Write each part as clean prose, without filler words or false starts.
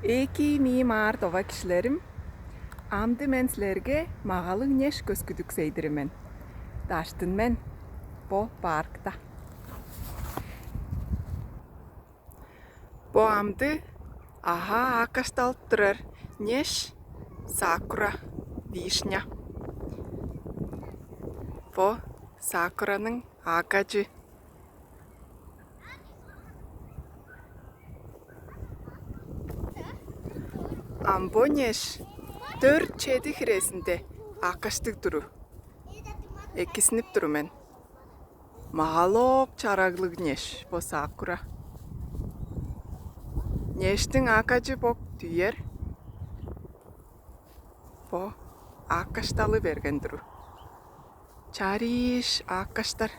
Эки мимар тоба кишилерим, амды мен силерге магалың неш көскүдүк сейдиримен. Даштын мен бо паркта. Бо амды акашталып турар неш сакура вишня. Бо сакуранын акачы. Амбо неш 4-7 хиресинде акаштык туру. Экисинип туру мен. Магалок чараглык неш бо сакура. Нештин акачы бок түйер. Бо акашталы берген туру. Чариш акаштар.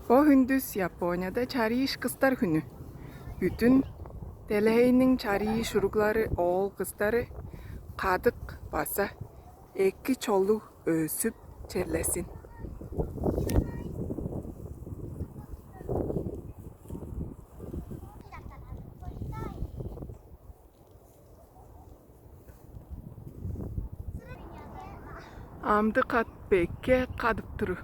Бо хүндүс Японияда чариш кыздар күнү. Бүтүн Делейнин чариш уруглары оол кыздары кадык баса эки чолу өсүп черлесин. Амды кат бекке кадып туру.